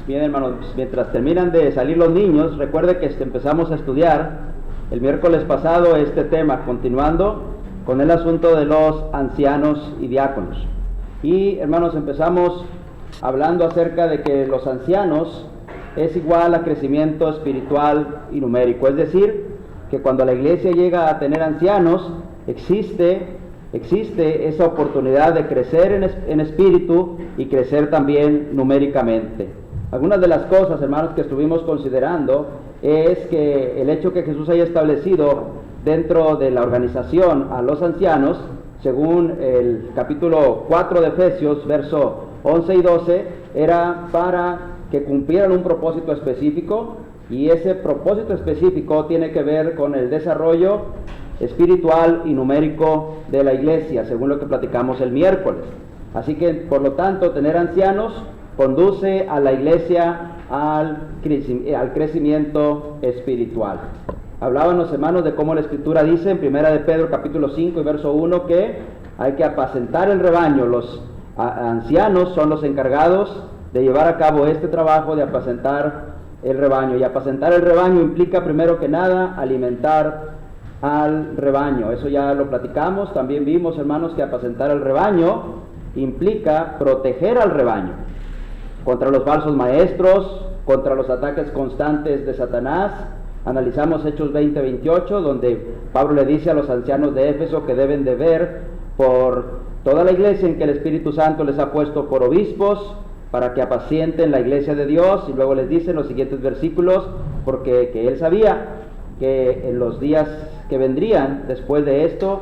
Bien, hermanos, mientras terminan de salir los niños, recuerde que empezamos a estudiar el miércoles pasado este tema, continuando con el asunto de los ancianos y diáconos. Y, hermanos, empezamos hablando acerca de que los ancianos es igual a crecimiento espiritual y numérico. Es decir, que cuando la iglesia llega a tener ancianos, existe esa oportunidad de crecer en espíritu y crecer también numéricamente. Algunas de las cosas, hermanos, que estuvimos considerando es que el hecho que Jesús haya establecido dentro de la organización a los ancianos, según el capítulo 4 de Efesios, verso 11 y 12, era para que cumplieran un propósito específico, y ese propósito específico tiene que ver con el desarrollo espiritual y numérico de la iglesia, según lo que platicamos el miércoles. Así que, por lo tanto, tener ancianos conduce a la iglesia al crecimiento espiritual. Hablábamos, hermanos, de cómo la Escritura dice en 1 de Pedro capítulo 5 y verso 1 que hay que apacentar el rebaño. Los ancianos son los encargados de llevar a cabo este trabajo de apacentar el rebaño. Y apacentar el rebaño implica, primero que nada, alimentar al rebaño. Eso ya lo platicamos. También vimos, hermanos, que apacentar el rebaño implica proteger al rebaño contra los falsos maestros, contra los ataques constantes de Satanás. Analizamos Hechos 20-28, donde Pablo le dice a los ancianos de Éfeso que deben de ver por toda la iglesia en que el Espíritu Santo les ha puesto por obispos, para que apacienten la iglesia de Dios. Y luego les dice en los siguientes versículos, porque que él sabía que en los días que vendrían después de esto,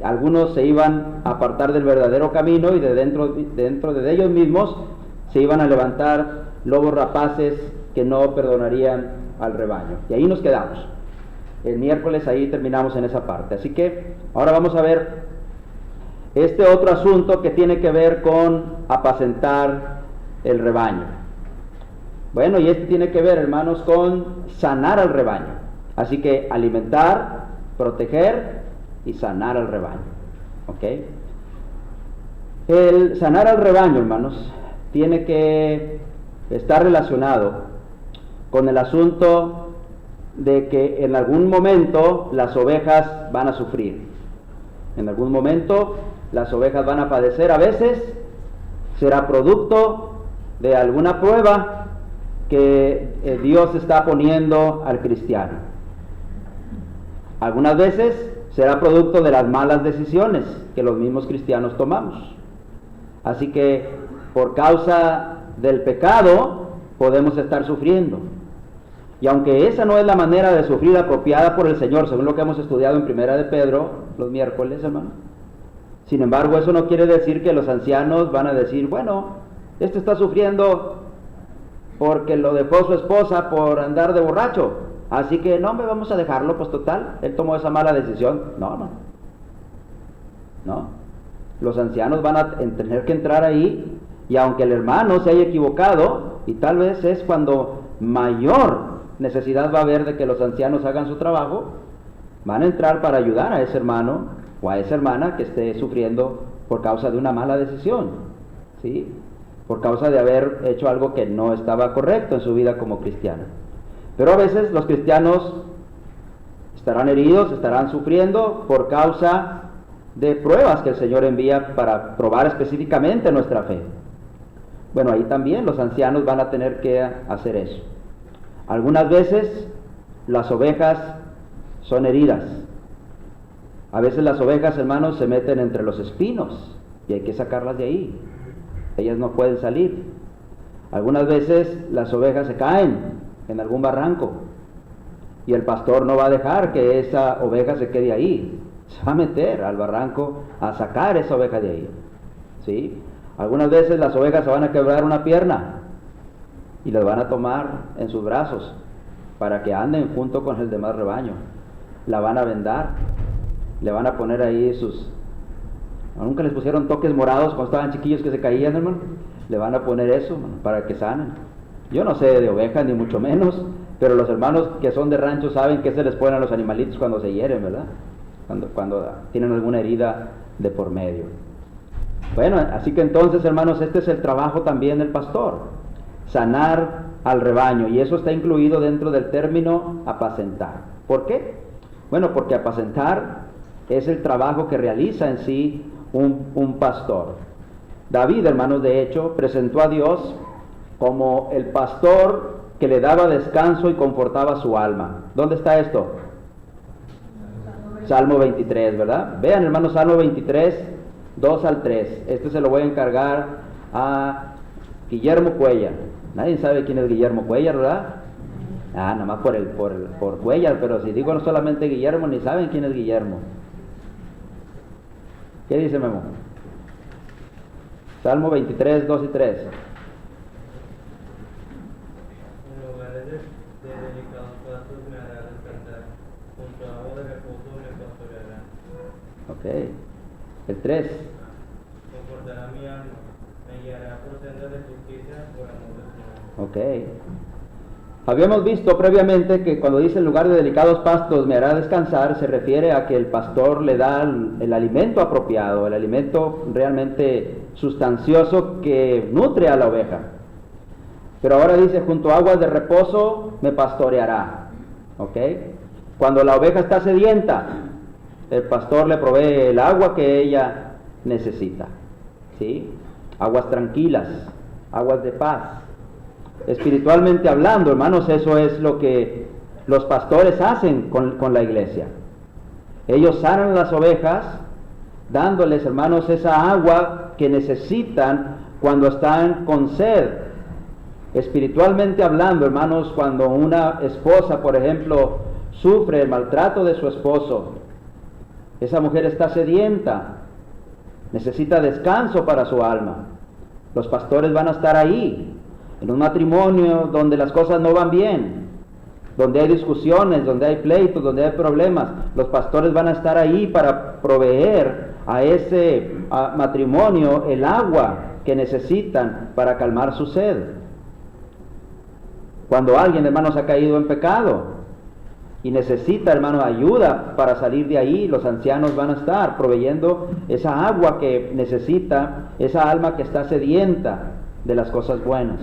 algunos se iban a apartar del verdadero camino, y de dentro de ellos mismos se iban a levantar lobos rapaces que no perdonarían al rebaño. Y ahí nos quedamos. El miércoles ahí terminamos en esa parte. Así que ahora vamos a ver este otro asunto que tiene que ver con apacentar el rebaño. Bueno, y este tiene que ver, hermanos, con sanar al rebaño. Así que alimentar, proteger y sanar al rebaño. ¿Ok? El sanar al rebaño, hermanos, tiene que estar relacionado con el asunto de que en algún momento las ovejas van a sufrir. En algún momento las ovejas van a padecer. A veces será producto de alguna prueba que Dios está poniendo al cristiano. Algunas veces será producto de las malas decisiones que los mismos cristianos tomamos. Así que por causa del pecado podemos estar sufriendo. Y aunque esa no es la manera de sufrir apropiada por el Señor, según lo que hemos estudiado en 1 de Pedro los miércoles, hermano, sin embargo, eso no quiere decir que los ancianos van a decir, bueno, este está sufriendo porque lo dejó su esposa por andar de borracho, así que no, me vamos a dejarlo, pues total, él tomó esa mala decisión. No. Los ancianos van a tener que entrar ahí, y aunque el hermano se haya equivocado, y tal vez es cuando mayor necesidad va a haber de que los ancianos hagan su trabajo, van a entrar para ayudar a ese hermano o a esa hermana que esté sufriendo por causa de una mala decisión, ¿sí? Por causa de haber hecho algo que no estaba correcto en su vida como cristiano. Pero a veces los cristianos estarán heridos, estarán sufriendo por causa de pruebas que el Señor envía para probar específicamente nuestra fe. Bueno, ahí también los ancianos van a tener que hacer eso. Algunas veces las ovejas son heridas. A veces las ovejas, hermanos, se meten entre los espinos y hay que sacarlas de ahí. Ellas no pueden salir. Algunas veces las ovejas se caen en algún barranco y el pastor no va a dejar que esa oveja se quede ahí. Se va a meter al barranco a sacar esa oveja de ahí, ¿sí? Algunas veces las ovejas se van a quebrar una pierna y las van a tomar en sus brazos para que anden junto con el demás rebaño. La van a vendar, le van a poner ahí nunca les pusieron toques morados cuando estaban chiquillos que se caían, hermano. Le van a poner eso, hermano, para que sanen. Yo no sé de ovejas ni mucho menos, pero los hermanos que son de rancho saben que se les ponen a los animalitos cuando se hieren, ¿verdad? Cuando tienen alguna herida de por medio. Bueno, así que entonces, hermanos, este es el trabajo también del pastor. sanar al rebaño, y eso está incluido dentro del término apacentar. ¿Por qué? Bueno, porque apacentar es el trabajo que realiza en sí un pastor. David, hermanos, de hecho, presentó a Dios como el pastor que le daba descanso y confortaba su alma. ¿Dónde está esto? Salmo 23, ¿verdad? Vean, hermanos, Salmo 23, 2 al 3. Este se lo voy a encargar a Guillermo Cuellar. Nadie sabe quién es Guillermo Cuellar, ¿verdad? Nada más por Cuellar, pero si digo no solamente Guillermo, ni saben quién es Guillermo. ¿Qué dice Memo? Salmo 23, 2 y 3. En lugares de delicados pastos me hará descansar, junto a agua de reposo me pastoreará. Ok. El 3. Confortará mi alma, me guiará por sendas de justicia por amor de su nombre. Ok. Habíamos visto previamente que cuando dice en lugar de delicados pastos me hará descansar, se refiere a que el pastor le da el alimento apropiado, el alimento realmente sustancioso que nutre a la oveja. Pero ahora dice, junto a aguas de reposo me pastoreará. ¿Ok? Cuando la oveja está sedienta, el pastor le provee el agua que ella necesita. ¿Sí? Aguas tranquilas, aguas de paz. Espiritualmente hablando, hermanos, eso es lo que los pastores hacen con la iglesia. Ellos sanan las ovejas, dándoles, hermanos, esa agua que necesitan cuando están con sed. Espiritualmente hablando, hermanos, cuando una esposa, por ejemplo, sufre el maltrato de su esposo, esa mujer está sedienta, necesita descanso para su alma. Los pastores van a estar ahí. En un matrimonio donde las cosas no van bien, donde hay discusiones, donde hay pleitos, donde hay problemas, los pastores van a estar ahí para proveer a ese matrimonio el agua que necesitan para calmar su sed. Cuando alguien, hermanos, ha caído en pecado y necesita, hermanos, ayuda para salir de ahí, los ancianos van a estar proveyendo esa agua que necesita esa alma que está sedienta de las cosas buenas.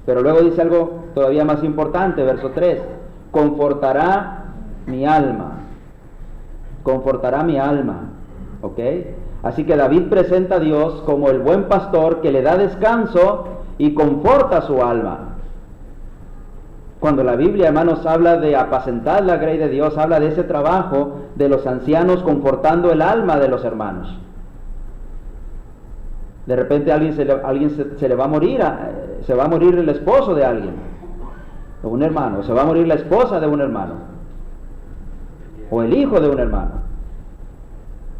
Pero luego dice algo todavía más importante, verso 3, confortará mi alma, confortará mi alma, ¿ok? Así que David presenta a Dios como el buen pastor que le da descanso y conforta su alma. Cuando la Biblia, hermanos, habla de apacentar la grey de Dios, habla de ese trabajo de los ancianos confortando el alma de los hermanos. De repente alguien se le va a morir, se va a morir el esposo de alguien, de un hermano, se va a morir la esposa de un hermano, o el hijo de un hermano.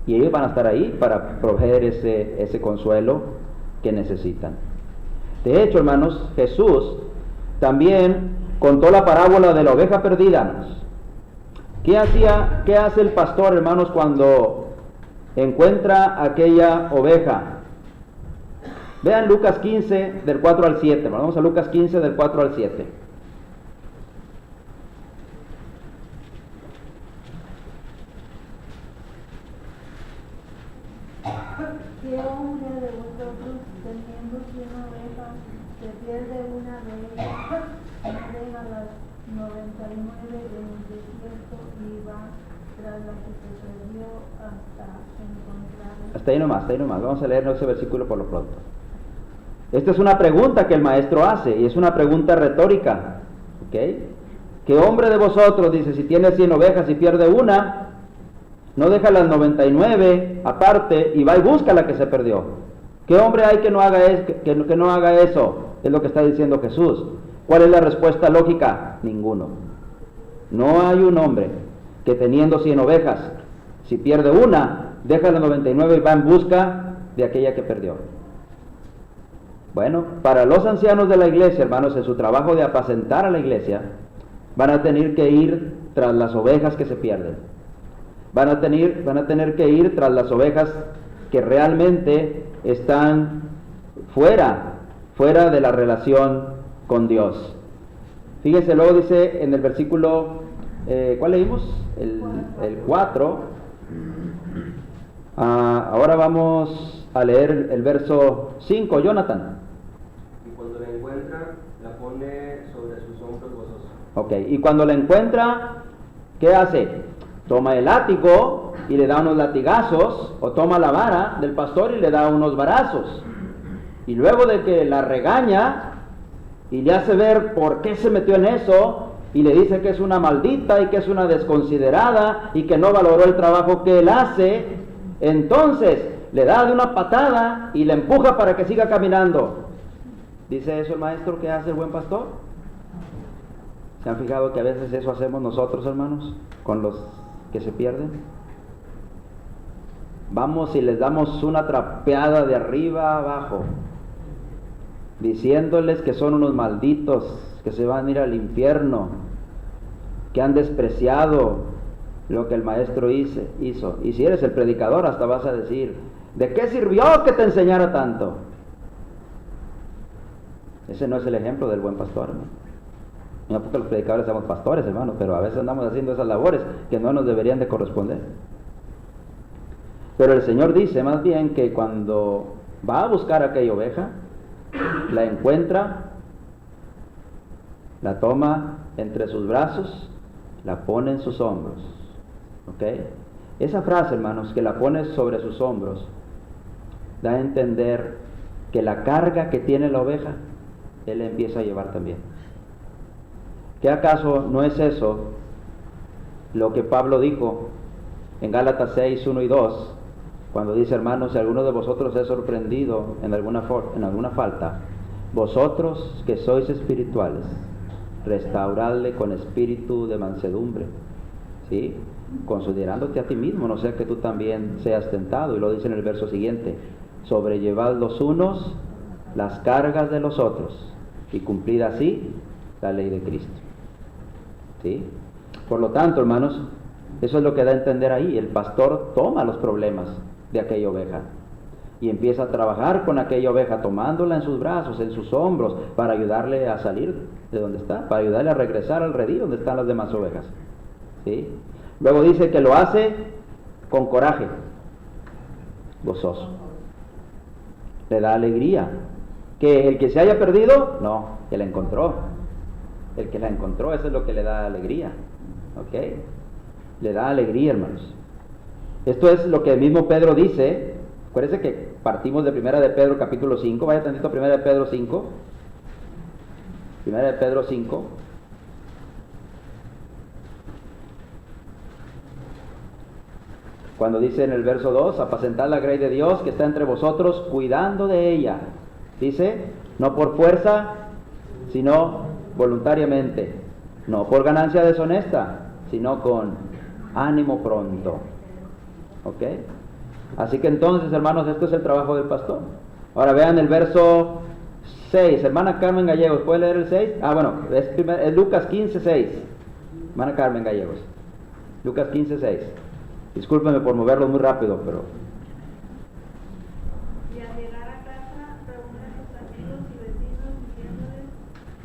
Y ellos van a estar ahí para proveer ese consuelo que necesitan. De hecho, hermanos, Jesús también contó la parábola de la oveja perdida. ¿Qué hace el pastor, hermanos, cuando encuentra aquella oveja? Vean Lucas 15 del 4 al 7. Vamos a Lucas 15 del 4 al 7. ¿Qué hombre de vosotros, teniendo 100 ovejas, se pierde una de ellas, no deja las 99 en el desierto y va tras la que se perdió hasta encontrarla? Hasta ahí nomás. Vamos a leer ese versículo por lo pronto. Esta es una pregunta que el maestro hace, y es una pregunta retórica. ¿Ok? ¿Qué hombre de vosotros, dice, si tiene 100 ovejas y pierde una, no deja las 99 aparte y va y busca la que se perdió? ¿Qué hombre hay que no haga eso? Es lo que está diciendo Jesús. ¿Cuál es la respuesta lógica? Ninguno. No hay un hombre que teniendo 100 ovejas, si pierde una, deja las 99 y va en busca de aquella que perdió. Bueno, para los ancianos de la iglesia, hermanos, en su trabajo de apacentar a la iglesia, van a tener que ir tras las ovejas que se pierden. Van a tener que ir tras las ovejas que realmente están fuera de la relación con Dios. Fíjense, luego dice en el versículo, ¿cuál leímos? El 4. Ahora vamos a leer el verso 5, Jonathan. Y cuando la encuentre encuentra, la pone sobre sus hombros gozosos. Ok, y cuando la encuentra, ¿qué hace? Toma el látigo y le da unos latigazos, o toma la vara del pastor y le da unos varazos. Y luego de que la regaña y le hace ver por qué se metió en eso, y le dice que es una maldita y que es una desconsiderada y que no valoró el trabajo que él hace, entonces le da de una patada y le empuja para que siga caminando. ¿Dice eso el maestro que hace el buen pastor? ¿Se han fijado que a veces eso hacemos nosotros, hermanos, con los que se pierden? Vamos y les damos una trapeada de arriba a abajo, diciéndoles que son unos malditos, que se van a ir al infierno, que han despreciado lo que el maestro hizo. Y si eres el predicador, hasta vas a decir, ¿de qué sirvió que te enseñara tanto? Ese no es el ejemplo del buen pastor, hermano. No porque los predicadores seamos pastores, hermano, pero a veces andamos haciendo esas labores que no nos deberían de corresponder. Pero el Señor dice más bien que cuando va a buscar a aquella oveja, la encuentra, la toma entre sus brazos, la pone en sus hombros. ¿Ok? Esa frase, hermanos, que la pone sobre sus hombros, da a entender que la carga que tiene la oveja, él la empieza a llevar también. ¿Qué acaso no es eso lo que Pablo dijo en Gálatas 6, 1 y 2, cuando dice, hermanos, si alguno de vosotros es sorprendido en alguna falta, vosotros que sois espirituales, restauradle con espíritu de mansedumbre, ¿sí? Considerándote a ti mismo, no sea que tú también seas tentado. Y lo dice en el verso siguiente, sobrellevad los unos las cargas de los otros y cumplid así la ley de Cristo. ¿Sí? Por lo tanto, hermanos, eso es lo que da a entender ahí. El pastor toma los problemas de aquella oveja y empieza a trabajar con aquella oveja, tomándola en sus brazos, en sus hombros, para ayudarle a salir de donde está, para ayudarle a regresar al redil donde están las demás ovejas. ¿Sí? Luego dice que lo hace con coraje, gozoso. Le da alegría. ¿Que el que se haya perdido? No, que la encontró. El que la encontró, eso es lo que le da alegría. ¿Ok? Le da alegría, hermanos. Esto es lo que el mismo Pedro dice. Acuérdense que partimos de 1 de Pedro capítulo 5. Vaya tantito a 1 de Pedro 5. 1 de Pedro 5. Cuando dice en el verso 2, apacentad la grey de Dios que está entre vosotros, cuidando de ella. Dice, no por fuerza, sino voluntariamente. No por ganancia deshonesta, sino con ánimo pronto. ¿Ok? Así que entonces, hermanos, esto es el trabajo del pastor. Ahora vean el verso 6. Hermana Carmen Gallegos, ¿puede leer el 6? Bueno, es Lucas 15, 6. Hermana Carmen Gallegos. Lucas 15, 6. Discúlpenme por moverlo muy rápido, pero... Y al llegar a casa, reúne a sus amigos y vecinos diciéndoles,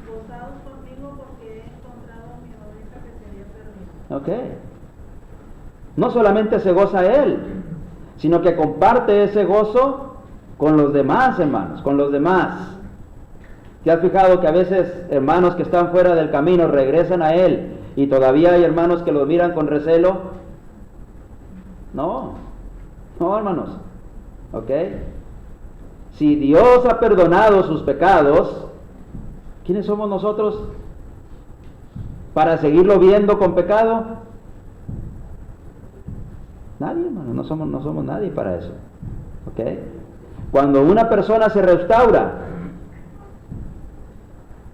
gozaos conmigo porque he encontrado a mi oveja que se había perdido. Ok. No solamente se goza él, sino que comparte ese gozo con los demás, hermanos, con los demás. ¿Te has fijado que a veces hermanos que están fuera del camino regresan a él y todavía hay hermanos que los miran con recelo? No, hermanos, ¿ok? Si Dios ha perdonado sus pecados, ¿quiénes somos nosotros para seguirlo viendo con pecado? Nadie, hermano, no somos nadie para eso, ¿ok? Cuando una persona se restaura,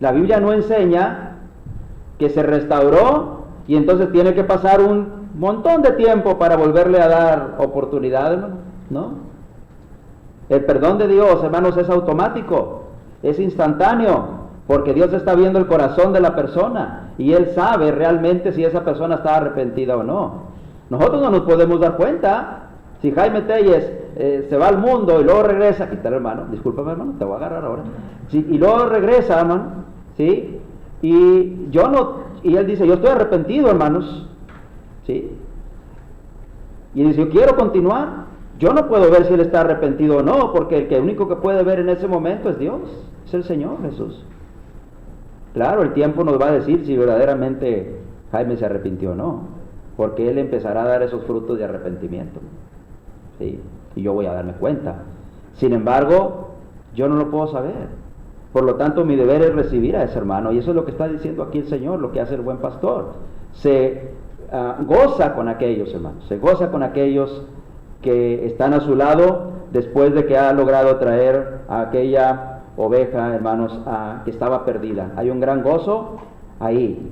la Biblia no enseña que se restauró y entonces tiene que pasar un montón de tiempo para volverle a dar oportunidad, hermano. ¿No? El perdón de Dios, hermanos, es automático, es instantáneo, porque Dios está viendo el corazón de la persona y Él sabe realmente si esa persona está arrepentida o no. Nosotros no nos podemos dar cuenta. Si Jaime Telles se va al mundo y luego regresa, quitar hermano, discúlpame hermano, te voy a agarrar ahora. Sí, y luego regresa, hermano, ¿sí? Y él dice, yo estoy arrepentido, hermanos. ¿Sí? Y dice, yo quiero continuar. Yo no puedo ver si él está arrepentido o no, porque el único que puede ver en ese momento es Dios, es el Señor Jesús. Claro, el tiempo nos va a decir si verdaderamente Jaime se arrepintió o no, porque él empezará a dar esos frutos de arrepentimiento, ¿sí? Y yo voy a darme cuenta. Sin embargo, yo no lo puedo saber. Por lo tanto, mi deber es recibir a ese hermano, y eso es lo que está diciendo aquí el Señor, lo que hace el buen pastor. Se goza con aquellos, hermanos, se goza con aquellos que están a su lado después de que ha logrado traer a aquella oveja, hermanos, que estaba perdida. Hay un gran gozo ahí.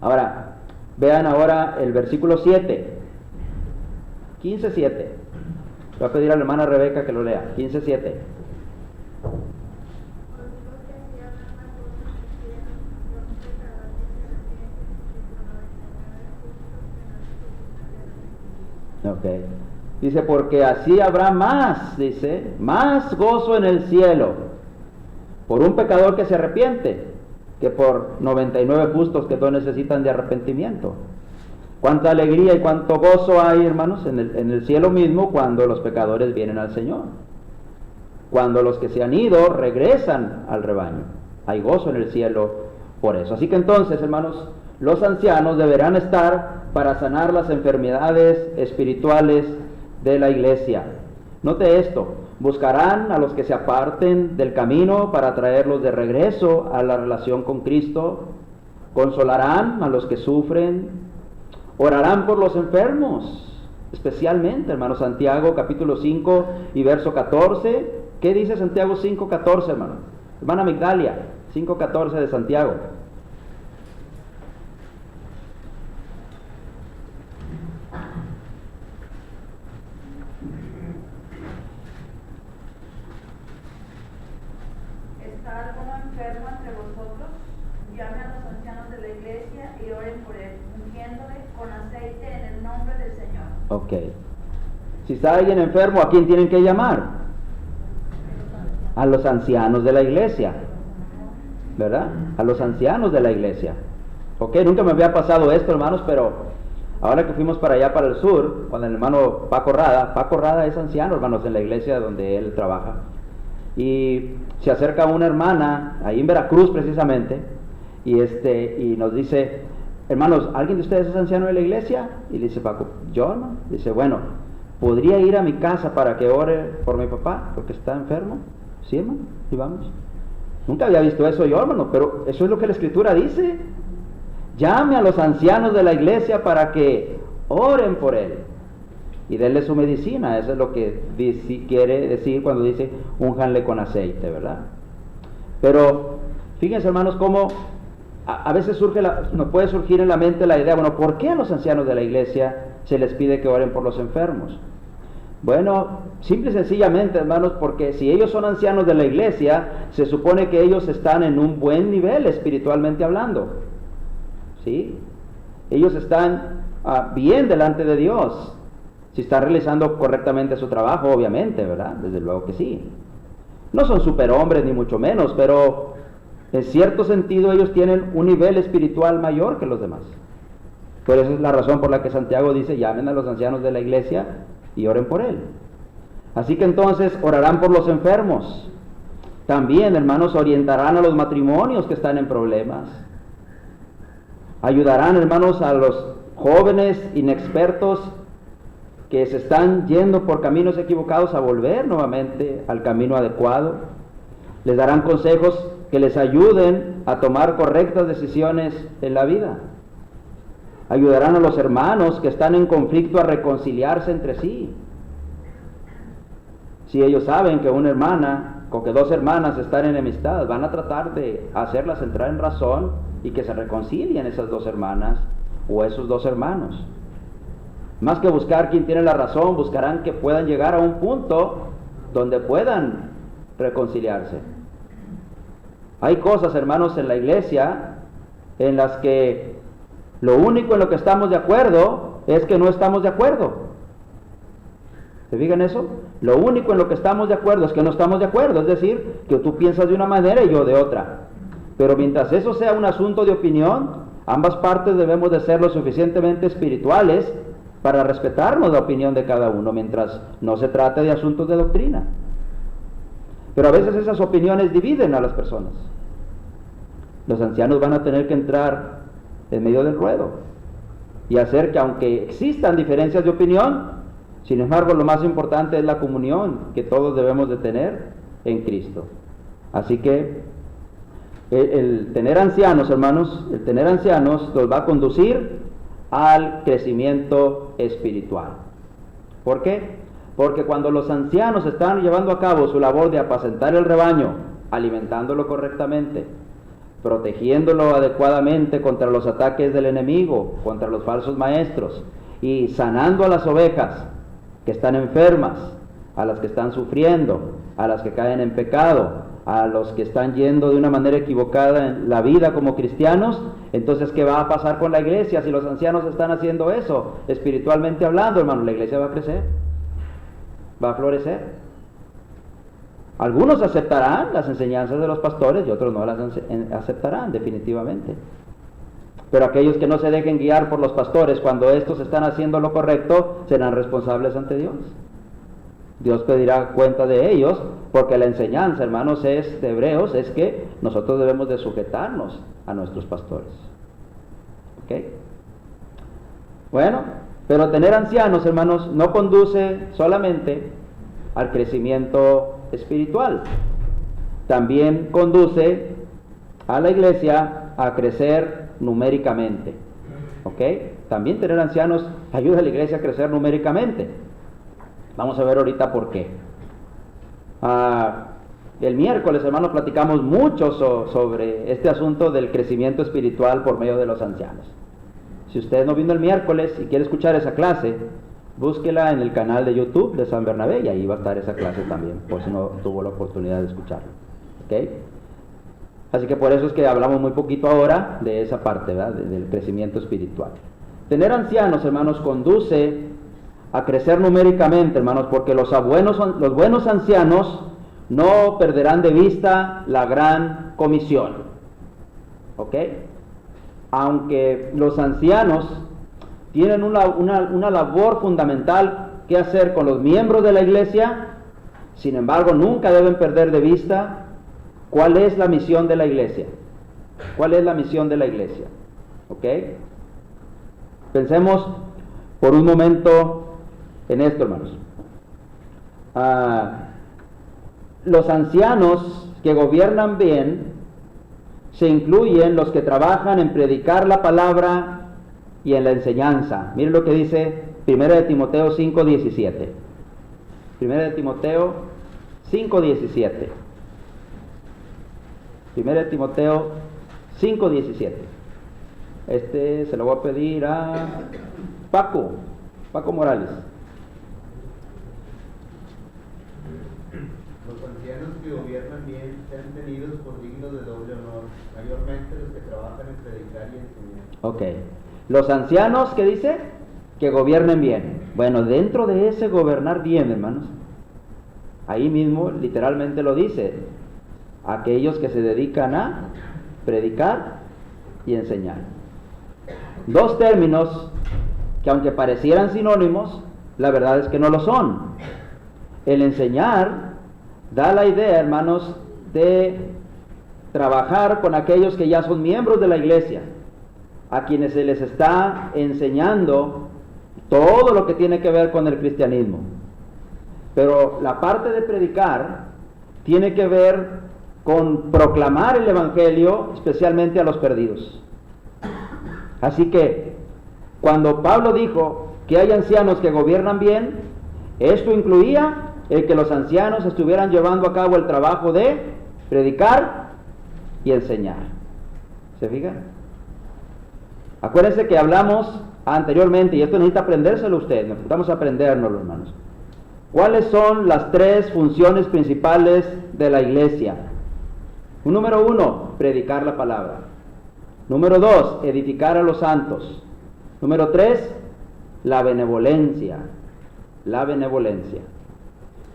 Ahora, vean ahora el versículo 7, 15:7. Voy a pedir a la hermana Rebeca que lo lea. 15:7. Ok. Dice, porque así habrá más, dice, más gozo en el cielo por un pecador que se arrepiente que por 99 justos que no necesitan de arrepentimiento. Cuánta alegría y cuánto gozo hay, hermanos, en el cielo mismo cuando los pecadores vienen al Señor. Cuando los que se han ido regresan al rebaño. Hay gozo en el cielo por eso. Así que entonces, hermanos, los ancianos deberán estar para sanar las enfermedades espirituales de la iglesia. Note esto, buscarán a los que se aparten del camino para traerlos de regreso a la relación con Cristo, consolarán a los que sufren, orarán por los enfermos, especialmente, hermano, Santiago capítulo 5 y verso 14. ¿Qué dice Santiago 5:14, hermano? Hermana Migdalia, 5:14 de Santiago. ¿Está alguno enfermo entre vosotros? Llame a los ancianos de la iglesia y oren por él, ungiéndole con aceite en el nombre del Señor. Ok. Si está alguien enfermo, ¿a quién tienen que llamar? A los ancianos de la iglesia, ¿verdad? A los ancianos de la iglesia. Ok, nunca me había pasado esto, hermanos, pero ahora que fuimos para allá, para el sur, con el hermano Paco Rada es anciano, hermanos, en la iglesia donde él trabaja. Y se acerca una hermana, ahí en Veracruz precisamente, y nos dice, hermanos, ¿alguien de ustedes es anciano de la iglesia? Y le dice Paco, yo no. Dice, bueno, ¿podría ir a mi casa para que ore por mi papá, porque está enfermo? Sí, hermano, y vamos. Nunca había visto eso yo, hermano, pero eso es lo que la Escritura dice. Llame a los ancianos de la iglesia para que oren por él y denle su medicina. Eso es lo que quiere decir cuando dice únjanle con aceite, ¿verdad? Pero fíjense, hermanos, cómo a veces nos puede surgir en la mente la idea, bueno, ¿por qué a los ancianos de la iglesia se les pide que oren por los enfermos? Bueno, simple y sencillamente, hermanos, porque si ellos son ancianos de la iglesia, se supone que ellos están en un buen nivel espiritualmente hablando, ¿sí? Ellos están bien delante de Dios, si están realizando correctamente su trabajo, obviamente, ¿verdad? Desde luego que sí. No son superhombres ni mucho menos, pero en cierto sentido ellos tienen un nivel espiritual mayor que los demás. Por eso es la razón por la que Santiago dice, llamen a los ancianos de la iglesia y oren por él. Así que entonces orarán por los enfermos. También, hermanos, orientarán a los matrimonios que están en problemas. Ayudarán, hermanos, a los jóvenes inexpertos que se están yendo por caminos equivocados a volver nuevamente al camino adecuado. Les darán consejos que les ayuden a tomar correctas decisiones en la vida. Ayudarán a los hermanos que están en conflicto a reconciliarse entre sí. Si ellos saben que una hermana o que dos hermanas están en enemistad, van a tratar de hacerlas entrar en razón y que se reconcilien esas dos hermanas o esos dos hermanos. Más que buscar quién tiene la razón, buscarán que puedan llegar a un punto donde puedan reconciliarse. Hay cosas, hermanos, en la iglesia en las que lo único en lo que estamos de acuerdo es que no estamos de acuerdo. ¿Se fijan eso? Lo único en lo que estamos de acuerdo es que no estamos de acuerdo, es decir, que tú piensas de una manera y yo de otra. Pero mientras eso sea un asunto de opinión, ambas partes debemos de ser lo suficientemente espirituales para respetarnos la opinión de cada uno, mientras no se trate de asuntos de doctrina. Pero a veces esas opiniones dividen a las personas. Los ancianos van a tener que entrar en medio del ruedo y hacer que, aunque existan diferencias de opinión, sin embargo, lo más importante es la comunión que todos debemos de tener en Cristo. Así que el tener ancianos, hermanos, el tener ancianos los va a conducir al crecimiento espiritual. ¿Por qué? Porque cuando los ancianos están llevando a cabo su labor de apacentar el rebaño, alimentándolo correctamente, protegiéndolo adecuadamente contra los ataques del enemigo, contra los falsos maestros, y sanando a las ovejas que están enfermas, a las que están sufriendo, a las que caen en pecado, a los que están yendo de una manera equivocada en la vida como cristianos, entonces ¿qué va a pasar con la iglesia si los ancianos están haciendo eso? Espiritualmente hablando, hermano, la iglesia va a crecer, va a florecer. Algunos aceptarán las enseñanzas de los pastores y otros no las aceptarán definitivamente. Pero aquellos que no se dejen guiar por los pastores cuando estos están haciendo lo correcto, serán responsables ante Dios. Dios pedirá cuenta de ellos, porque la enseñanza, hermanos, de Hebreos, es que nosotros debemos de sujetarnos a nuestros pastores. ¿Ok? Bueno, pero tener ancianos, hermanos, no conduce solamente al crecimiento espiritual, también conduce a la iglesia a crecer numéricamente. ¿Ok? También tener ancianos ayuda a la iglesia a crecer numéricamente. Vamos a ver ahorita por qué. El miércoles, hermanos, platicamos mucho sobre este asunto del crecimiento espiritual por medio de los ancianos. Si usted no vino el miércoles y quiere escuchar esa clase, búsquela en el canal de YouTube de San Bernabé y ahí va a estar esa clase también, por si no tuvo la oportunidad de escucharla. ¿Ok? Así que por eso es que hablamos muy poquito ahora de esa parte, ¿verdad? Del crecimiento espiritual. Tener ancianos, hermanos, conduce a crecer numéricamente, hermanos, porque los buenos ancianos no perderán de vista la gran comisión. ¿Ok? Aunque los ancianos tienen una labor fundamental que hacer con los miembros de la iglesia, sin embargo, nunca deben perder de vista cuál es la misión de la iglesia. ¿Cuál es la misión de la iglesia? ¿Ok? Pensemos por un momento en esto, hermanos. Los ancianos que gobiernan bien se incluyen los que trabajan en predicar la palabra y en la enseñanza. Miren lo que dice 1 de Timoteo 5:17. 1 de Timoteo 5:17. 1 de Timoteo 5:17. Se lo voy a pedir a Paco Morales. Los ancianos que gobiernan bien sean tenidos por dignos de doble honor, mayormente los que trabajan en predicar y enseñar. Ok. Los ancianos, ¿qué dice? Que gobiernen bien. Bueno, dentro de ese gobernar bien, hermanos, ahí mismo literalmente lo dice, aquellos que se dedican a predicar y enseñar. Dos términos que, aunque parecieran sinónimos, la verdad es que no lo son. El enseñar da la idea, hermanos, de trabajar con aquellos que ya son miembros de la iglesia, a quienes se les está enseñando todo lo que tiene que ver con el cristianismo. Pero la parte de predicar tiene que ver con proclamar el evangelio, especialmente a los perdidos. Así que cuando Pablo dijo que hay ancianos que gobiernan bien, esto incluía el que los ancianos estuvieran llevando a cabo el trabajo de predicar y enseñar. ¿Se fijan? Acuérdense que hablamos anteriormente, y esto necesita aprendérselo usted, necesitamos aprendérnoslo, hermanos. ¿Cuáles son las tres funciones principales de la iglesia? Número 1, predicar la palabra. Número 2, edificar a los santos. Número 3, la benevolencia. La benevolencia.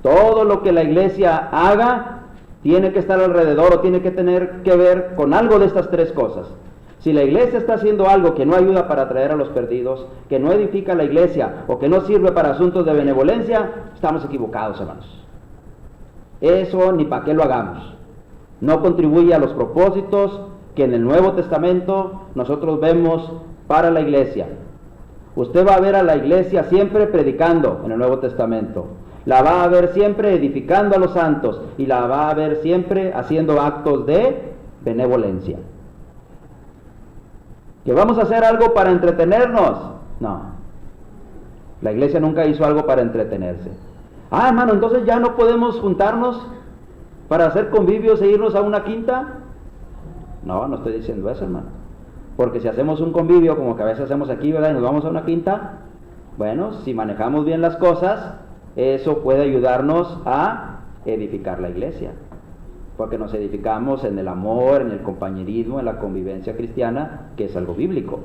Todo lo que la iglesia haga tiene que estar alrededor o tiene que tener que ver con algo de estas tres cosas. Si la iglesia está haciendo algo que no ayuda para atraer a los perdidos, que no edifica la iglesia o que no sirve para asuntos de benevolencia, estamos equivocados, hermanos. Eso ni para qué lo hagamos. No contribuye a los propósitos que en el Nuevo Testamento nosotros vemos para la iglesia. Usted va a ver a la iglesia siempre predicando en el Nuevo Testamento. La va a ver siempre edificando a los santos y la va a ver siempre haciendo actos de benevolencia. ¿Que vamos a hacer algo para entretenernos? No. La iglesia nunca hizo algo para entretenerse. Ah, hermano, entonces ya no podemos juntarnos para hacer convivios e irnos a una quinta. No, no estoy diciendo eso, hermano. Porque si hacemos un convivio, como que a veces hacemos aquí, ¿verdad? Y nos vamos a una quinta, bueno, si manejamos bien las cosas, eso puede ayudarnos a edificar la iglesia. Porque nos edificamos en el amor, en el compañerismo, en la convivencia cristiana, que es algo bíblico,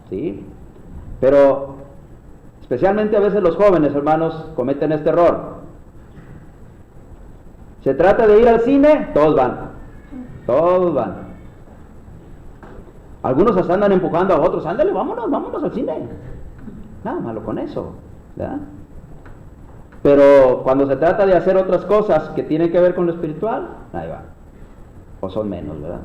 ¿sí? Pero, especialmente a veces los jóvenes, hermanos, cometen este error. Se trata de ir al cine, todos van. Todos van. Algunos hasta andan empujando a otros, ándale, vámonos al cine. Nada malo con eso, ¿verdad? Pero cuando se trata de hacer otras cosas que tienen que ver con lo espiritual, ahí va. O son menos, ¿verdad?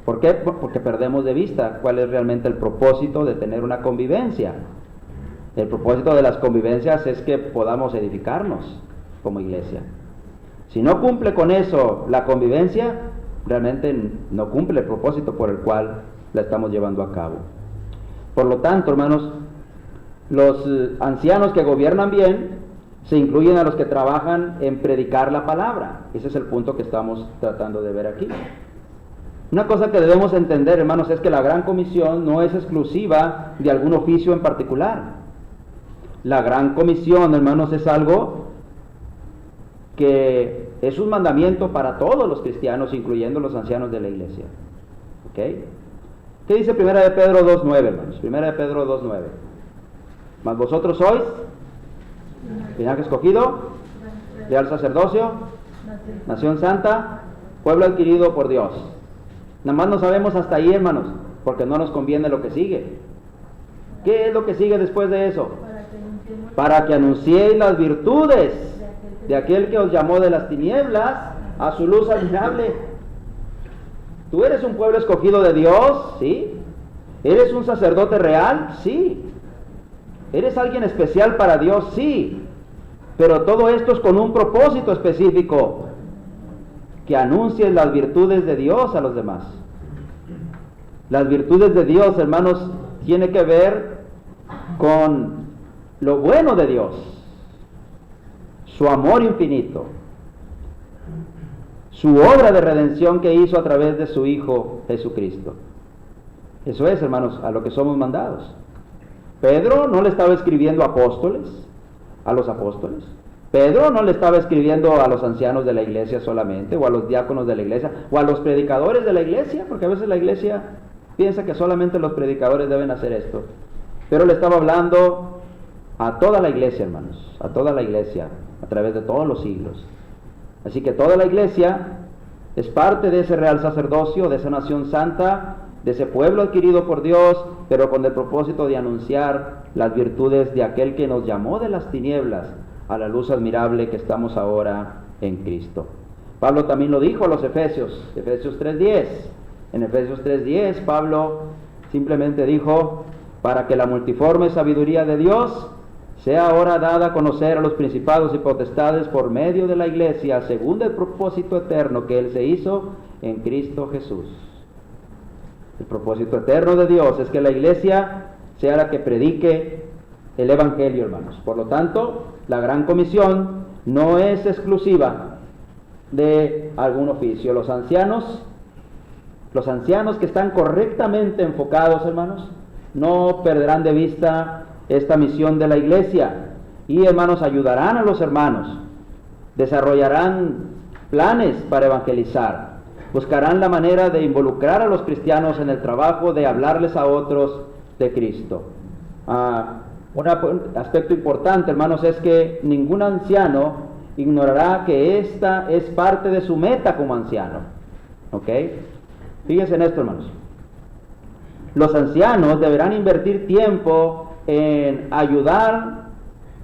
¿Por qué? Porque perdemos de vista cuál es realmente el propósito de tener una convivencia. El propósito de las convivencias es que podamos edificarnos como iglesia. Si no cumple con eso la convivencia, realmente no cumple el propósito por el cual la estamos llevando a cabo. Por lo tanto, hermanos, los ancianos que gobiernan bien se incluyen a los que trabajan en predicar la palabra. Ese es el punto que estamos tratando de ver aquí. Una cosa que debemos entender, hermanos, es que la Gran Comisión no es exclusiva de algún oficio en particular. La Gran Comisión, hermanos, es algo que es un mandamiento para todos los cristianos, incluyendo los ancianos de la iglesia. ¿Ok? ¿Qué dice 1 de Pedro 2.9, hermanos? 1 de Pedro 2.9. Mas vosotros sois linaje escogido, real sacerdocio, nación santa, pueblo adquirido por Dios. Nada más no sabemos hasta ahí, hermanos, porque no nos conviene lo que sigue. ¿Qué es lo que sigue después de eso? Para que anunciéis las virtudes de aquel que os llamó de las tinieblas a su luz admirable. ¿Tú eres un pueblo escogido de Dios? Sí. ¿Eres un sacerdote real? Sí. ¿Eres alguien especial para Dios? Sí. Pero todo esto es con un propósito específico: que anuncies las virtudes de Dios a los demás. Las virtudes de Dios, hermanos, tiene que ver con lo bueno de Dios, su amor infinito, su obra de redención que hizo a través de su Hijo Jesucristo. Eso es, hermanos, a lo que somos mandados. Pedro no le estaba escribiendo a los apóstoles. Pedro no le estaba escribiendo a los ancianos de la iglesia solamente, o a los diáconos de la iglesia, o a los predicadores de la iglesia, porque a veces la iglesia piensa que solamente los predicadores deben hacer esto. Pero le estaba hablando a toda la iglesia, hermanos, a toda la iglesia, a través de todos los siglos. Así que toda la iglesia es parte de ese real sacerdocio, de esa nación santa, de ese pueblo adquirido por Dios, pero con el propósito de anunciar las virtudes de aquel que nos llamó de las tinieblas a la luz admirable que estamos ahora en Cristo. Pablo también lo dijo a los Efesios, Efesios 3:10. En Efesios 3:10 Pablo simplemente dijo: para que la multiforme sabiduría de Dios sea ahora dada a conocer a los principados y potestades por medio de la iglesia, según el propósito eterno que Él se hizo en Cristo Jesús. El propósito eterno de Dios es que la iglesia sea la que predique el Evangelio, hermanos. Por lo tanto, la Gran Comisión no es exclusiva de algún oficio. Los ancianos que están correctamente enfocados, hermanos, no perderán de vista esta misión de la iglesia y, hermanos, ayudarán a los hermanos, desarrollarán planes para evangelizar, buscarán la manera de involucrar a los cristianos en el trabajo de hablarles a otros de Cristo. Un aspecto importante, hermanos, es que ningún anciano ignorará que esta es parte de su meta como anciano. ¿Ok? Fíjense en esto, hermanos. Los ancianos deberán invertir tiempo en ayudar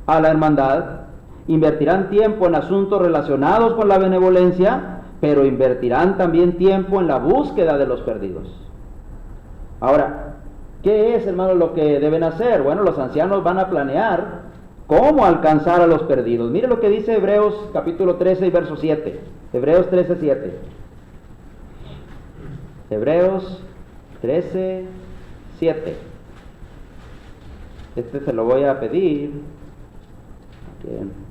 a la hermandad, invertirán tiempo en asuntos relacionados con la benevolencia, pero invertirán también tiempo en la búsqueda de los perdidos. Ahora, ¿qué es, hermanos, lo que deben hacer? Bueno, los ancianos van a planear cómo alcanzar a los perdidos. Mire lo que dice Hebreos capítulo 13 y verso 7. Hebreos 13, 7. Hebreos 13, 7. Este se lo voy a pedir.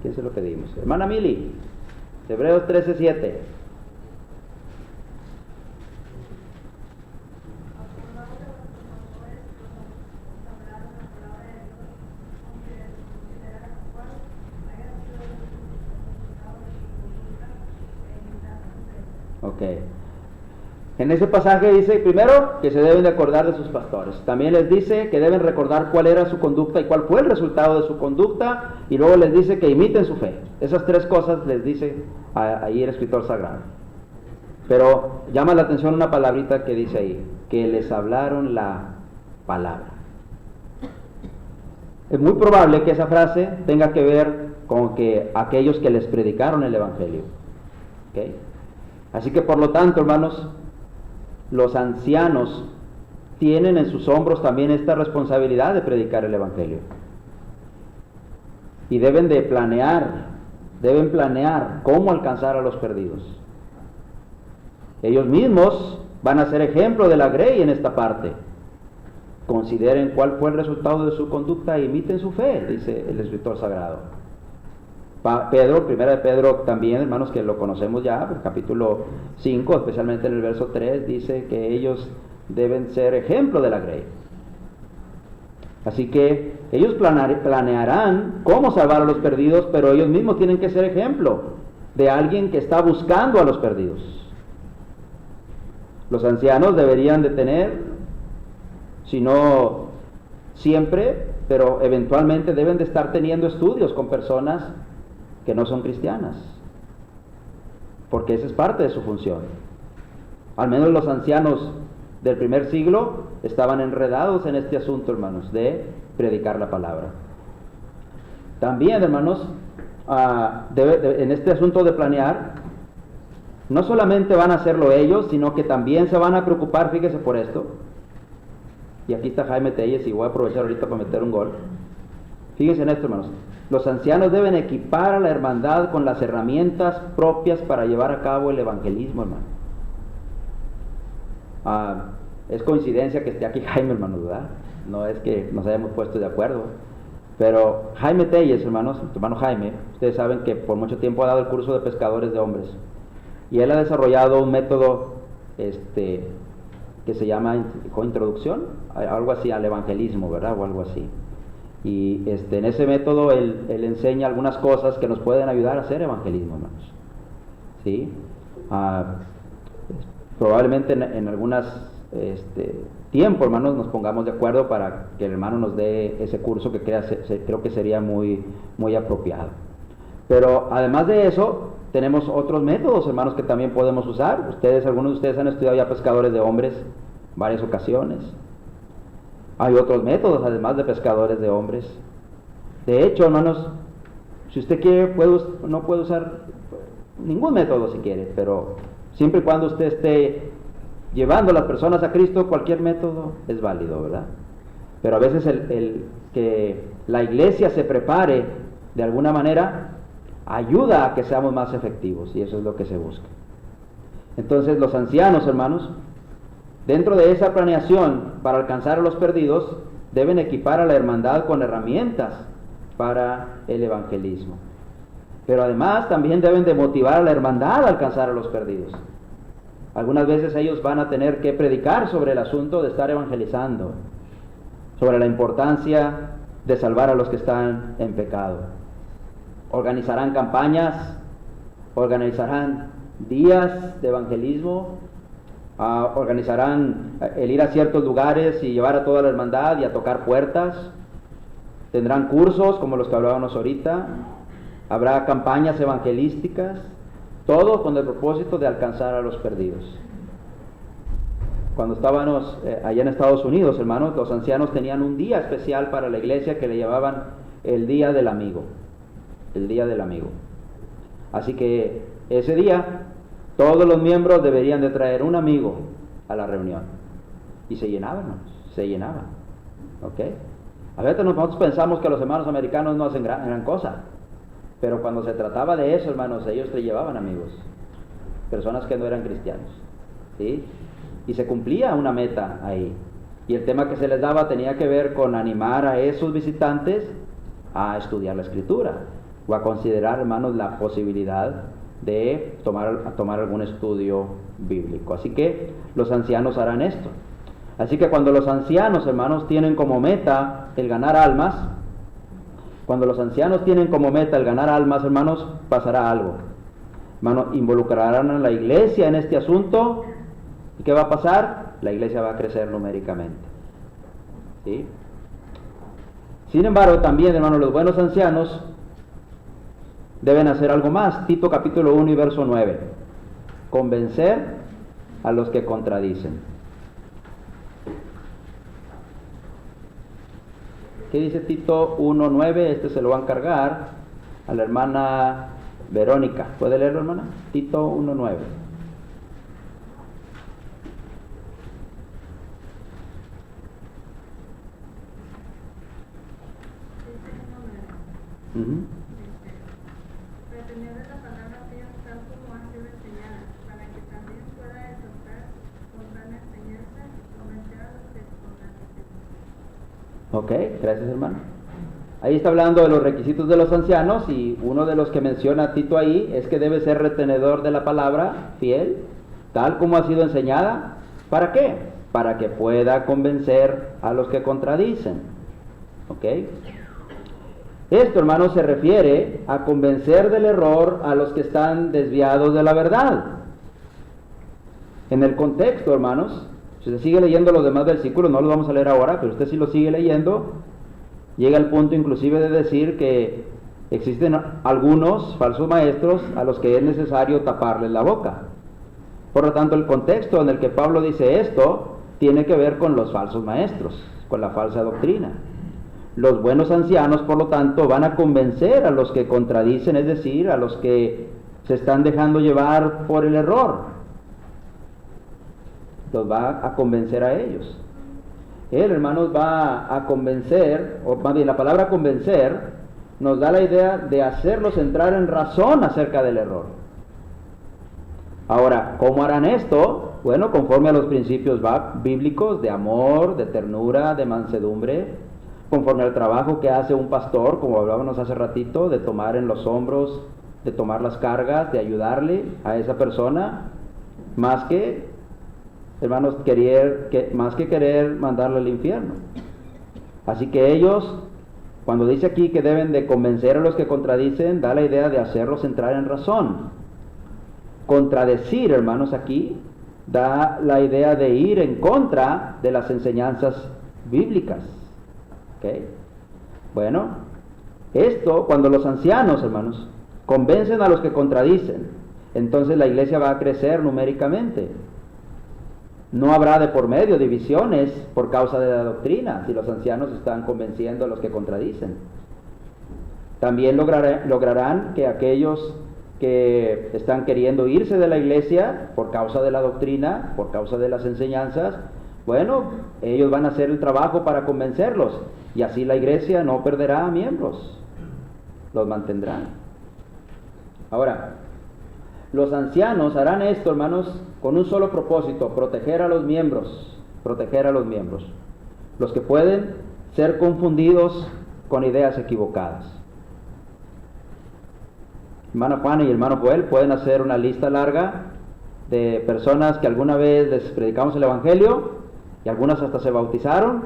¿Quién se lo pedimos? Hermana Mili. Hebreos 13, 7. Ok. En ese pasaje dice, primero, que se deben de acordar de sus pastores. También les dice que deben recordar cuál era su conducta y cuál fue el resultado de su conducta. Y luego les dice que imiten su fe. Esas tres cosas les dice ahí el escritor sagrado. Pero llama la atención una palabrita que dice ahí, que les hablaron la palabra. Es muy probable que esa frase tenga que ver con que aquellos que les predicaron el evangelio. ¿Okay? Así que por lo tanto, hermanos, los ancianos tienen en sus hombros también esta responsabilidad de predicar el evangelio. Y deben planear cómo alcanzar a los perdidos. Ellos mismos van a ser ejemplo de la grey en esta parte. Consideren cuál fue el resultado de su conducta e imiten su fe, dice el escritor sagrado. Pedro, primera de Pedro también, hermanos, que lo conocemos ya, el capítulo 5, especialmente en el verso 3, dice que ellos deben ser ejemplo de la grey. Así que ellos planearán cómo salvar a los perdidos, pero ellos mismos tienen que ser ejemplo de alguien que está buscando a los perdidos. Los ancianos deberían de tener, si no siempre, pero eventualmente deben de estar teniendo estudios con personas que no son cristianas, porque esa es parte de su función. Al menos los ancianos del primer siglo estaban enredados en este asunto, hermanos, de predicar la palabra. También, hermanos, en este asunto de planear, no solamente van a hacerlo ellos, sino que también se van a preocupar, fíjese por esto, y aquí está Jaime Telles y voy a aprovechar ahorita para meter un gol. Fíjense en esto, hermanos. Los ancianos deben equipar a la hermandad con las herramientas propias para llevar a cabo el evangelismo, hermano. Es coincidencia que esté aquí Jaime, hermano, ¿verdad? No es que nos hayamos puesto de acuerdo. Pero Jaime Telles, hermanos, tu hermano Jaime, ustedes saben que por mucho tiempo ha dado el curso de pescadores de hombres. Y él ha desarrollado un método que se llama introducción, algo así, al evangelismo, ¿verdad? O algo así. Y en ese método él enseña algunas cosas que nos pueden ayudar a hacer evangelismo, hermanos. ¿Sí? Probablemente en algunas tiempo, hermanos, nos pongamos de acuerdo para que el hermano nos dé ese curso que creo que sería muy, muy apropiado. Pero además de eso, tenemos otros métodos, hermanos, que también podemos usar. Algunos de ustedes han estudiado ya pescadores de hombres varias ocasiones. Hay otros métodos, además de pescadores de hombres. De hecho, hermanos, si usted quiere, no puede usar ningún método si quiere, pero siempre y cuando usted esté llevando a las personas a Cristo, cualquier método es válido, ¿verdad? Pero a veces el que la iglesia se prepare de alguna manera ayuda a que seamos más efectivos, y eso es lo que se busca. Entonces, los ancianos, hermanos, dentro de esa planeación para alcanzar a los perdidos, deben equipar a la hermandad con herramientas para el evangelismo. Pero además también deben de motivar a la hermandad a alcanzar a los perdidos. Algunas veces ellos van a tener que predicar sobre el asunto de estar evangelizando, sobre la importancia de salvar a los que están en pecado. Organizarán campañas, organizarán días de evangelismo, organizarán el ir a ciertos lugares y llevar a toda la hermandad y a tocar puertas. Tendrán cursos como los que hablábamos ahorita. Habrá campañas evangelísticas, todo con el propósito de alcanzar a los perdidos. Cuando estábamos allá en Estados Unidos, hermanos, los ancianos tenían un día especial para la iglesia que le llamaban el Día del Amigo. El Día del Amigo. Así que ese día Todos los miembros deberían de traer un amigo a la reunión. Y se llenaban, hermanos, se llenaban. ¿Ok? A veces nosotros pensamos que los hermanos americanos no hacen gran cosa. Pero cuando se trataba de eso, hermanos, ellos te llevaban amigos. Personas que no eran cristianos. ¿Sí? Y se cumplía una meta ahí. Y el tema que se les daba tenía que ver con animar a esos visitantes a estudiar la Escritura. O a considerar, hermanos, la posibilidad de tomar algún estudio bíblico. Así que los ancianos harán esto. Así que cuando los ancianos, hermanos, tienen como meta el ganar almas, hermanos, pasará algo. Hermanos, involucrarán a la iglesia en este asunto. ¿Y qué va a pasar? La iglesia va a crecer numéricamente. ¿Sí? Sin embargo, también, hermanos, los buenos ancianos deben hacer algo más. Tito capítulo 1 y verso 9. Convencer a los que contradicen. ¿Qué dice Tito 1:9? Este se lo va a encargar a la hermana Verónica. ¿Puede leerlo, hermana? Tito 1:9. Retener la palabra fiel tal como ha sido enseñada, para que también pueda exhortar con sana enseñanza y convencer a los que contradicen. Ok, gracias, hermano. Ahí está hablando de los requisitos de los ancianos, y uno de los que menciona Tito ahí es que debe ser retenedor de la palabra, fiel, tal como ha sido enseñada. ¿Para qué? Para que pueda convencer a los que contradicen. ¿Ok? Esto, hermanos, se refiere a convencer del error a los que están desviados de la verdad. En el contexto, hermanos, si se sigue leyendo los demás versículos, no los vamos a leer ahora, pero usted si lo sigue leyendo, llega al punto inclusive de decir que existen algunos falsos maestros a los que es necesario taparles la boca. Por lo tanto, el contexto en el que Pablo dice esto tiene que ver con los falsos maestros, con la falsa doctrina. Los buenos ancianos, por lo tanto, van a convencer a los que contradicen, es decir, a los que se están dejando llevar por el error. Los va a convencer a ellos. Él, hermanos, va a convencer, o más bien la palabra convencer nos da la idea de hacerlos entrar en razón acerca del error. Ahora, ¿cómo harán esto? Bueno, conforme a los principios bíblicos de amor, de ternura, de mansedumbre, conforme al trabajo que hace un pastor, como hablábamos hace ratito, de tomar en los hombros, de tomar las cargas, de ayudarle a esa persona, más que, hermanos, más que querer mandarle al infierno. Así que ellos, cuando dice aquí que deben de convencer a los que contradicen, da la idea de hacerlos entrar en razón. Contradecir, hermanos, aquí da la idea de ir en contra de las enseñanzas bíblicas. ¿Okay? Bueno, esto, cuando los ancianos, hermanos, convencen a los que contradicen, entonces la iglesia va a crecer numéricamente. No habrá de por medio divisiones por causa de la doctrina, si los ancianos están convenciendo a los que contradicen. También lograrán que aquellos que están queriendo irse de la iglesia por causa de la doctrina, por causa de las enseñanzas, bueno, ellos van a hacer el trabajo para convencerlos, y así la iglesia no perderá miembros, los mantendrán. Ahora, los ancianos harán esto, hermanos, con un solo propósito: proteger a los miembros, los que pueden ser confundidos con ideas equivocadas. Hermano Juan y hermano Joel pueden hacer una lista larga de personas que alguna vez les predicamos el evangelio, y algunas hasta se bautizaron,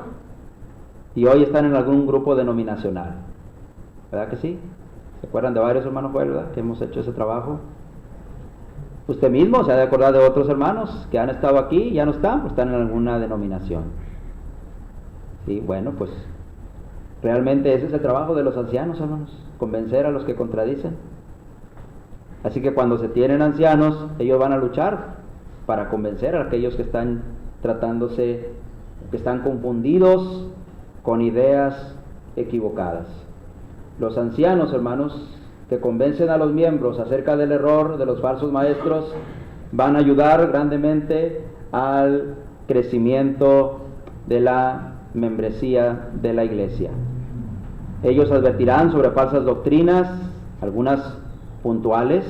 y hoy están en algún grupo denominacional. ¿Verdad que sí? ¿Se acuerdan de varios hermanos Joel, verdad, que hemos hecho ese trabajo? Usted mismo se ha de acordar de otros hermanos que han estado aquí y ya no están, pues están en alguna denominación. Sí, bueno, pues realmente ese es el trabajo de los ancianos, hermanos, convencer a los que contradicen. Así que cuando se tienen ancianos, ellos van a luchar para convencer a aquellos que están que están confundidos con ideas equivocadas. Los ancianos, hermanos, que convencen a los miembros acerca del error de los falsos maestros, van a ayudar grandemente al crecimiento de la membresía de la iglesia. Ellos advertirán sobre falsas doctrinas, algunas puntuales,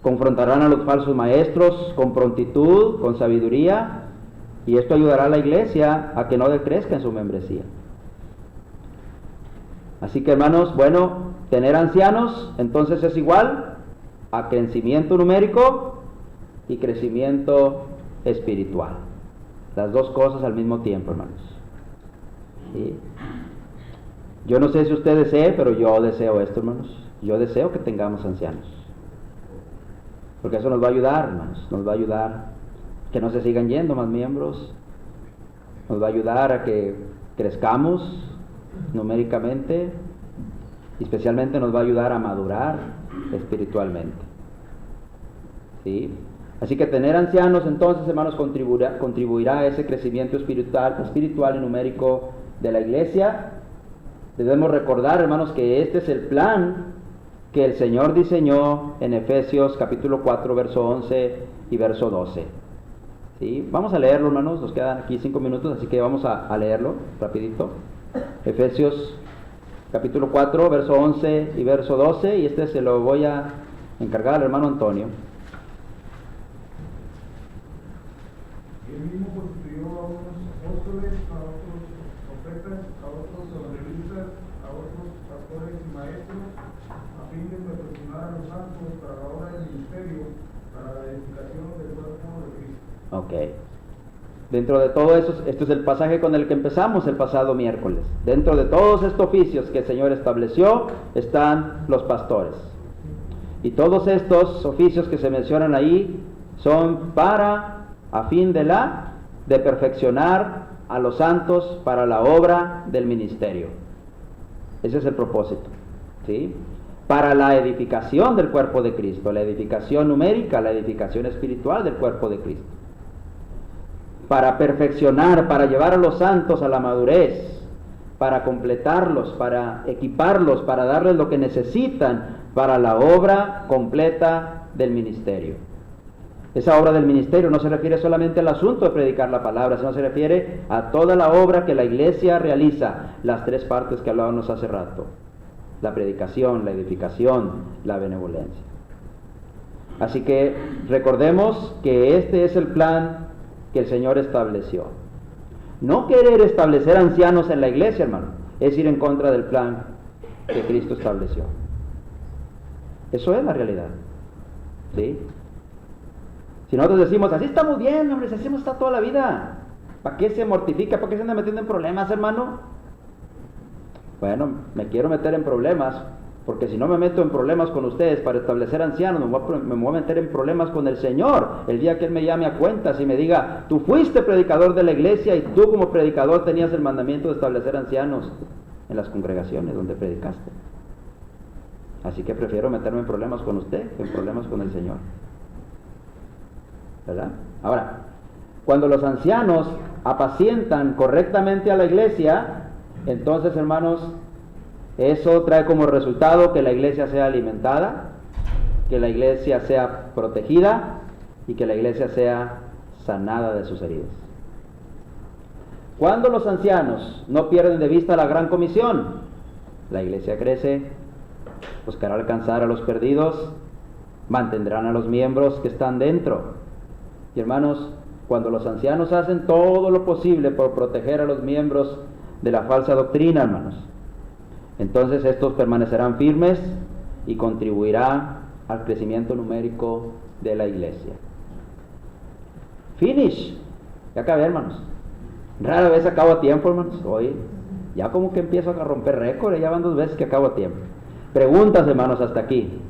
confrontarán a los falsos maestros con prontitud, con sabiduría, y esto ayudará a la iglesia a que no decrezca en su membresía. Así que, hermanos, bueno, tener ancianos entonces es igual a crecimiento numérico y crecimiento espiritual. Las dos cosas al mismo tiempo, hermanos. ¿Sí? Yo no sé si usted desee, pero yo deseo esto, hermanos. Yo deseo que tengamos ancianos. Porque eso nos va a ayudar, hermanos. Nos va a ayudar que no se sigan yendo más miembros. Nos va a ayudar a que crezcamos numéricamente. Y especialmente nos va a ayudar a madurar espiritualmente. ¿Sí? Así que tener ancianos entonces, hermanos, contribuirá a ese crecimiento espiritual y numérico de la iglesia. Debemos recordar, hermanos, que este es el plan que el Señor diseñó en Efesios capítulo 4, verso 11 y verso 12. ¿Sí? Vamos a leerlo, hermanos, nos quedan aquí 5 minutos, así que vamos a leerlo rapidito. Efesios capítulo 4, verso 11 y verso 12, y este se lo voy a encargar al hermano Antonio. Y él mismo constituyó a unos apóstoles, a otros profetas, a otros evangelistas, a otros pastores y maestros, a fin de perfeccionar a los santos para la obra del ministerio, para la edificación del cuerpo de Cristo. Ok. Dentro de todo eso, este es el pasaje con el que empezamos el pasado miércoles. Dentro de todos estos oficios que el Señor estableció, están los pastores. Y todos estos oficios que se mencionan ahí son a fin de perfeccionar a los santos para la obra del ministerio. Ese es el propósito, ¿sí? Para la edificación del cuerpo de Cristo, la edificación numérica, la edificación espiritual del cuerpo de Cristo. Para perfeccionar, para llevar a los santos a la madurez, para completarlos, para equiparlos, para darles lo que necesitan para la obra completa del ministerio. Esa obra del ministerio no se refiere solamente al asunto de predicar la palabra, sino se refiere a toda la obra que la iglesia realiza, las 3 partes que hablábamos hace rato: la predicación, la edificación, la benevolencia. Así que recordemos que este es el plan que el Señor estableció. No querer establecer ancianos en la iglesia, hermano, es ir en contra del plan que Cristo estableció. Eso es la realidad, ¿sí? Si nosotros decimos, así estamos bien, hombre, así hemos estado toda la vida, ¿para qué se mortifica? ¿Para qué se anda metiendo en problemas, hermano? Bueno, me quiero meter en problemas, porque si no me meto en problemas con ustedes para establecer ancianos, me voy a meter en problemas con el Señor el día que Él me llame a cuentas y me diga, tú fuiste predicador de la iglesia y tú como predicador tenías el mandamiento de establecer ancianos en las congregaciones donde predicaste. Así que prefiero meterme en problemas con usted que en problemas con el Señor, ¿verdad? Ahora, cuando los ancianos apacientan correctamente a la iglesia, entonces, hermanos, eso trae como resultado que la iglesia sea alimentada, que la iglesia sea protegida y que la iglesia sea sanada de sus heridas. Cuando los ancianos no pierden de vista la gran comisión, la iglesia crece, buscará alcanzar a los perdidos, mantendrán a los miembros que están dentro. Y hermanos, cuando los ancianos hacen todo lo posible por proteger a los miembros de la falsa doctrina, hermanos, entonces estos permanecerán firmes y contribuirá al crecimiento numérico de la iglesia. Finish. Ya acabé, hermanos. Rara vez acabo a tiempo, hermanos. Hoy ya como que empiezo a romper récord, ya van 2 veces que acabo a tiempo. Preguntas, hermanos, hasta aquí.